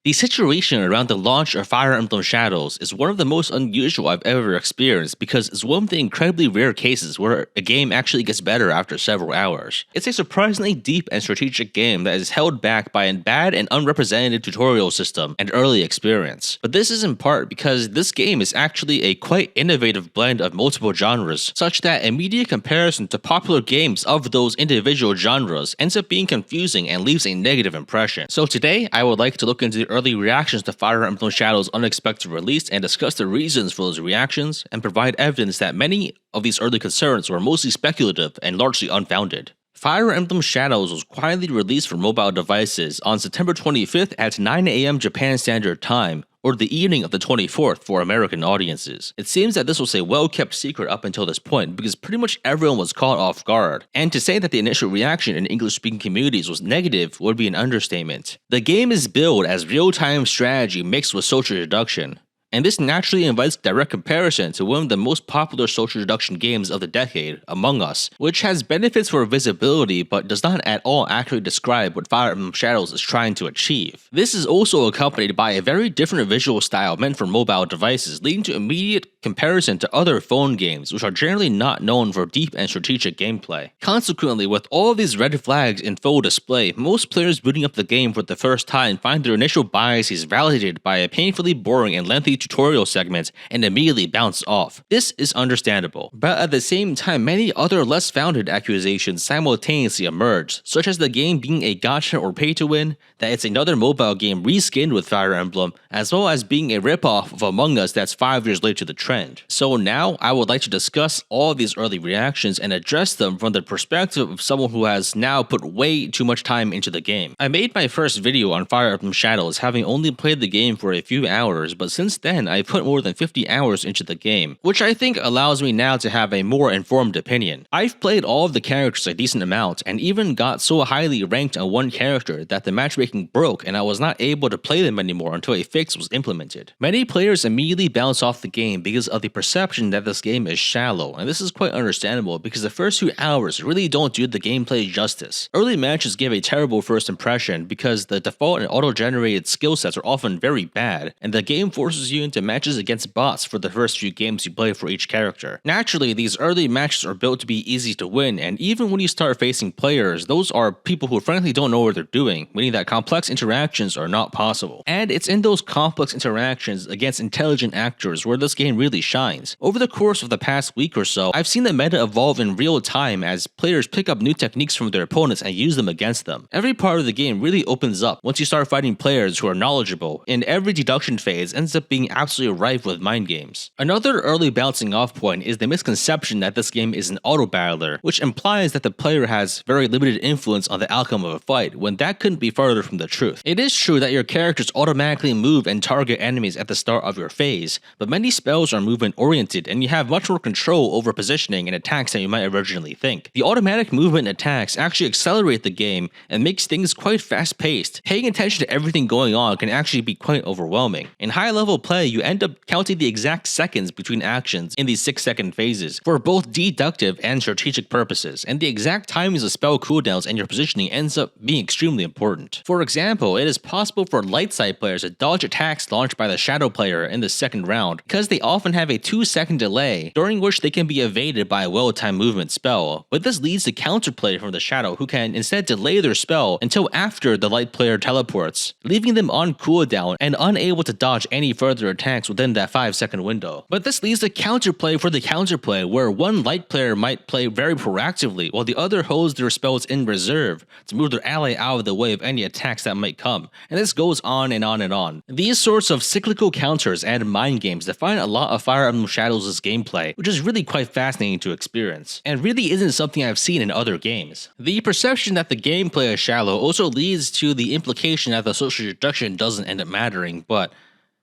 The situation around the launch of Fire Emblem Shadows is one of the most unusual I've ever experienced because it's one of the incredibly rare cases where a game actually gets better after several hours. It's a surprisingly deep and strategic game that is held back by a bad and unrepresented tutorial system and early experience. But this is in part because this game is actually a quite innovative blend of multiple genres, such that immediate comparison to popular games of those individual genres ends up being confusing and leaves a negative impression. So today, I would like to look into the early reactions to Fire Emblem Shadows' unexpected release and discuss the reasons for those reactions, and provide evidence that many of these early concerns were mostly speculative and largely unfounded. Fire Emblem Shadows was quietly released for mobile devices on September 25th at 9 AM Japan Standard Time, or the evening of the 24th for American audiences. It seems that this was a well-kept secret up until this point because pretty much everyone was caught off guard, and to say that the initial reaction in English-speaking communities was negative would be an understatement. The game is billed as real-time strategy mixed with social deduction, and this naturally invites direct comparison to one of the most popular social deduction games of the decade, Among Us, which has benefits for visibility but does not at all accurately describe what Fire Emblem Shadows is trying to achieve. This is also accompanied by a very different visual style meant for mobile devices, leading to immediate comparison to other phone games, which are generally not known for deep and strategic gameplay. Consequently, with all of these red flags in full display, most players booting up the game for the first time find their initial biases validated by a painfully boring and lengthy tutorial segment and immediately bounce off. This is understandable, but at the same time, many other less founded accusations simultaneously emerge, such as the game being a gacha or pay-to-win, that it's another mobile game reskinned with Fire Emblem, as well as being a ripoff of Among Us that's 5 years late to the trend. So now, I would like to discuss all of these early reactions and address them from the perspective of someone who has now put way too much time into the game. I made my first video on Fire Emblem Shadows having only played the game for a few hours, but since then I've put more than 50 hours into the game, which I think allows me now to have a more informed opinion. I've played all of the characters a decent amount, and even got so highly ranked on one character that the matchmaking broke and I was not able to play them anymore until a fix was implemented. Many players immediately bounce off the game because of the perception that this game is shallow, and this is quite understandable because the first few hours really don't do the gameplay justice. Early matches give a terrible first impression because the default and auto-generated skill sets are often very bad, and the game forces you into matches against bots for the first few games you play for each character. Naturally, these early matches are built to be easy to win, and even when you start facing players, those are people who frankly don't know what they're doing, meaning that complex interactions are not possible. And it's in those complex interactions against intelligent actors where this game really shines. Over the course of the past week or so, I've seen the meta evolve in real time as players pick up new techniques from their opponents and use them against them. Every part of the game really opens up once you start fighting players who are knowledgeable, and every deduction phase ends up being absolutely rife with mind games. Another early bouncing off point is the misconception that this game is an auto-battler, which implies that the player has very limited influence on the outcome of a fight, when that couldn't be further from the truth. It is true that your characters automatically move and target enemies at the start of your phase, but many spells are movement oriented and you have much more control over positioning and attacks than you might originally think. The automatic movement attacks actually accelerate the game and makes things quite fast paced. Paying attention to everything going on can actually be quite overwhelming. In high level play, you end up counting the exact seconds between actions in these 6-second phases for both deductive and strategic purposes, and the exact timings of spell cooldowns and your positioning ends up being extremely important. For example, it is possible for light side players to dodge attacks launched by the shadow player in the second round because they often have a 2-second delay during which they can be evaded by a well-timed movement spell, but this leads to counterplay from the shadow who can instead delay their spell until after the light player teleports, leaving them on cooldown and unable to dodge any further attacks within that 5-second window. But this leads to counterplay for the counterplay, where one light player might play very proactively while the other holds their spells in reserve to move their ally out of the way of any attacks that might come, and this goes on and on and on. These sorts of cyclical counters and mind games define a lot of Fire Emblem Shadows' gameplay, which is really quite fascinating to experience, and really isn't something I've seen in other games. The perception that the gameplay is shallow also leads to the implication that the social deduction doesn't end up mattering, but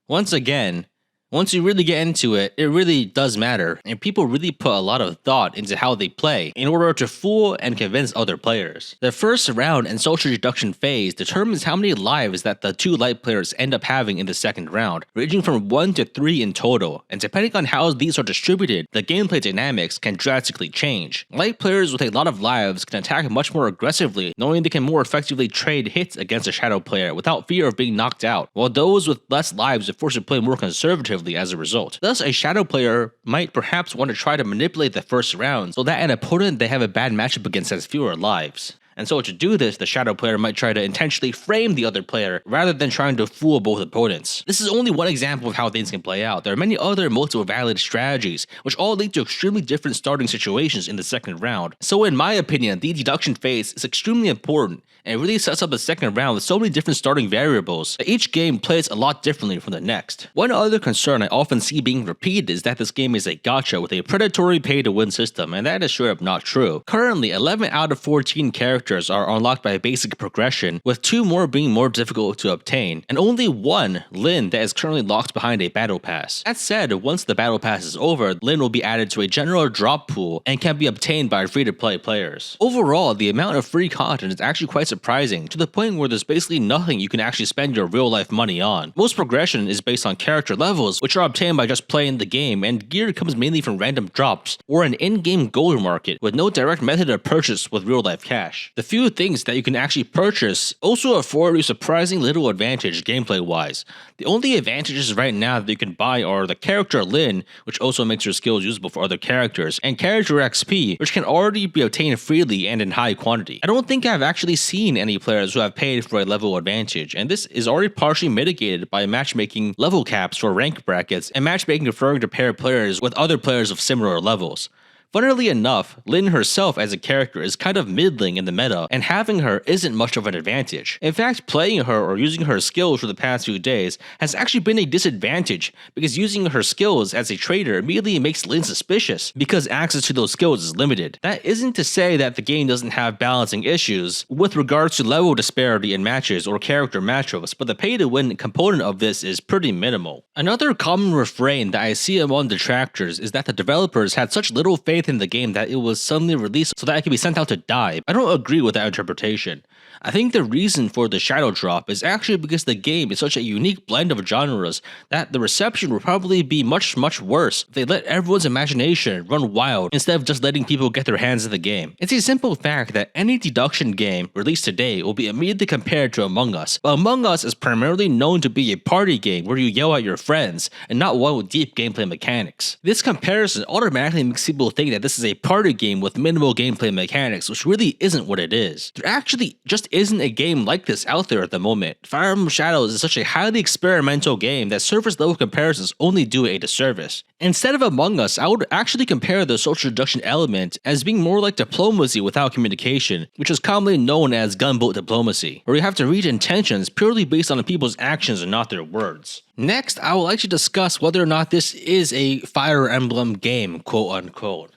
once again, Once you really get into it, it really does matter, and people really put a lot of thought into how they play in order to fool and convince other players. The first round and social deduction phase determines how many lives that the two light players end up having in the second round, ranging from 1 to 3 in total, and depending on how these are distributed, the gameplay dynamics can drastically change. Light players with a lot of lives can attack much more aggressively, knowing they can more effectively trade hits against a shadow player without fear of being knocked out, while those with less lives are forced to play more conservatively as a result. Thus, a shadow player might perhaps want to try to manipulate the first round so that an opponent they have a bad matchup against has fewer lives. And so to do this, the shadow player might try to intentionally frame the other player rather than trying to fool both opponents. This is only one example of how things can play out. There are many other multiple valid strategies, which all lead to extremely different starting situations in the second round. So in my opinion, the deduction phase is extremely important, and it really sets up the second round with so many different starting variables that each game plays a lot differently from the next. One other concern I often see being repeated is that this game is a gacha with a predatory pay-to-win system, and that is straight up not true. Currently, 11 out of 14 characters are unlocked by basic progression, with 2 more being more difficult to obtain, and only 1, Lin, that is currently locked behind a battle pass. That said, once the battle pass is over, Lin will be added to a general drop pool and can be obtained by free-to-play players. Overall, the amount of free content is actually quite surprising, to the point where there's basically nothing you can actually spend your real-life money on. Most progression is based on character levels, which are obtained by just playing the game, and gear comes mainly from random drops or an in-game gold market with no direct method of purchase with real-life cash. The few things that you can actually purchase also afford you surprising little advantage gameplay-wise. The only advantages right now that you can buy are the character Lin, which also makes your skills usable for other characters, and character XP, which can already be obtained freely and in high quantity. I don't think I've actually seen any players who have paid for a level advantage, and this is already partially mitigated by matchmaking level caps for rank brackets and matchmaking referring to pair players with other players of similar levels. Funnily enough, Lin herself as a character is kind of middling in the meta, and having her isn't much of an advantage. In fact, playing her or using her skills for the past few days has actually been a disadvantage, because using her skills as a trader immediately makes Lin suspicious, because access to those skills is limited. That isn't to say that the game doesn't have balancing issues with regards to level disparity in matches or character matchups, but the pay-to-win component of this is pretty minimal. Another common refrain that I see among detractors is that the developers had such little faith in the game that it was suddenly released so that it could be sent out to die. I don't agree with that interpretation. I think the reason for the shadow drop is actually because the game is such a unique blend of genres that the reception would probably be much worse if they let everyone's imagination run wild instead of just letting people get their hands in the game. It's a simple fact that any deduction game released today will be immediately compared to Among Us, but Among Us is primarily known to be a party game where you yell at your friends and not one with deep gameplay mechanics. This comparison automatically makes people think that this is a party game with minimal gameplay mechanics, which really isn't what it is. There actually just isn't a game like this out there at the moment. Fire Emblem Shadows is such a highly experimental game that surface level comparisons only do it a disservice. Instead of Among Us, I would actually compare the social deduction element as being more like diplomacy without communication, which is commonly known as gunboat diplomacy, where you have to read intentions purely based on people's actions and not their words. Next, I would like to discuss whether or not this is a Fire Emblem game, quote unquote.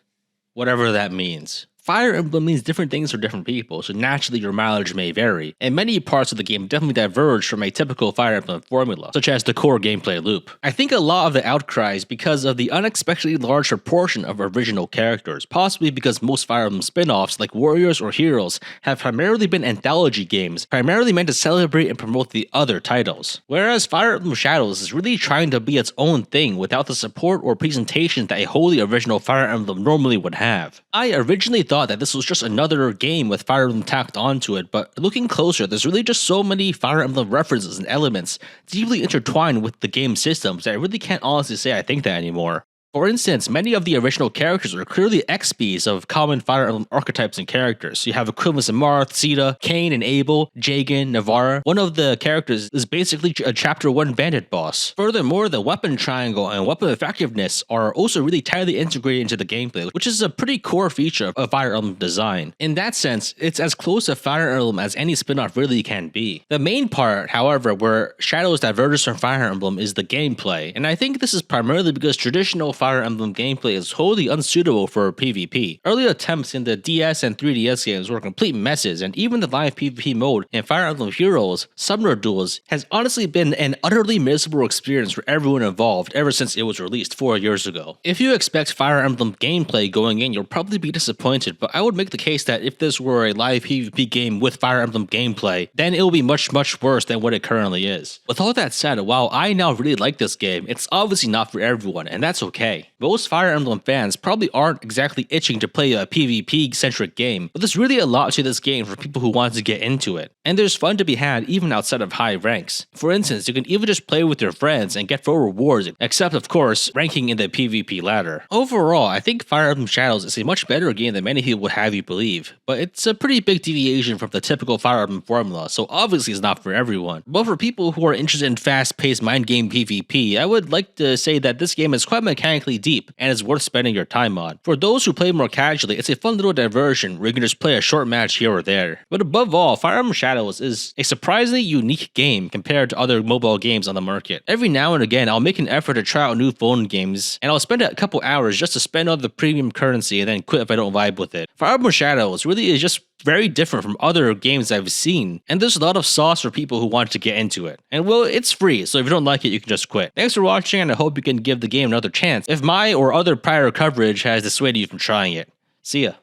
Whatever that means. Fire Emblem means different things for different people, so naturally your mileage may vary, and many parts of the game definitely diverge from a typical Fire Emblem formula, such as the core gameplay loop. I think a lot of the outcry is because of the unexpectedly large proportion of original characters, possibly because most Fire Emblem spin-offs like Warriors or Heroes have primarily been anthology games, primarily meant to celebrate and promote the other titles. Whereas Fire Emblem Shadows is really trying to be its own thing without the support or presentation that a wholly original Fire Emblem normally would have. I originally thought that this was just another game with Fire Emblem tacked onto it, but looking closer, there's really just so many Fire Emblem references and elements deeply intertwined with the game systems that I really can't honestly say I think that anymore. For instance, many of the original characters are clearly XPs of common Fire Emblem archetypes and characters. You have equivalents of Marth, Sita, Cain and Abel, Jagan, Navarra. One of the characters is basically a Chapter 1 bandit boss. Furthermore, the weapon triangle and weapon effectiveness are also really tightly integrated into the gameplay, which is a pretty core feature of Fire Emblem design. In that sense, it's as close to Fire Emblem as any spin-off really can be. The main part, however, where Shadows diverges from Fire Emblem is the gameplay, and I think this is primarily because traditional Fire Emblem gameplay is wholly unsuitable for PvP. Early attempts in the DS and 3DS games were complete messes, and even the live PvP mode in Fire Emblem Heroes, Summoner Duels, has honestly been an utterly miserable experience for everyone involved ever since it was released 4 years ago. If you expect Fire Emblem gameplay going in, you'll probably be disappointed, but I would make the case that if this were a live PvP game with Fire Emblem gameplay, then it will be much worse than what it currently is. With all that said, while I now really like this game, it's obviously not for everyone, and that's okay. Most Fire Emblem fans probably aren't exactly itching to play a PvP-centric game, but there's really a lot to this game for people who want to get into it. And there's fun to be had even outside of high ranks. For instance, you can even just play with your friends and get full rewards, except of course, ranking in the PvP ladder. Overall, I think Fire Emblem Shadows is a much better game than many people would have you believe, but it's a pretty big deviation from the typical Fire Emblem formula, so obviously it's not for everyone. But for people who are interested in fast-paced mind game PvP, I would like to say that this game is quite mechanically deep and is worth spending your time on. For those who play more casually, it's a fun little diversion where you can just play a short match here or there. But above all, Fire Emblem Shadows is a surprisingly unique game compared to other mobile games on the market. Every now and again, I'll make an effort to try out new phone games, and I'll spend a couple hours just to spend all the premium currency and then quit if I don't vibe with it. Fire Emblem Shadows really is just very different from other games I've seen, and there's a lot of sauce for people who want to get into it. And well, it's free, so if you don't like it, you can just quit. Thanks for watching, and I hope you can give the game another chance if my or other prior coverage has dissuaded you from trying it. See ya.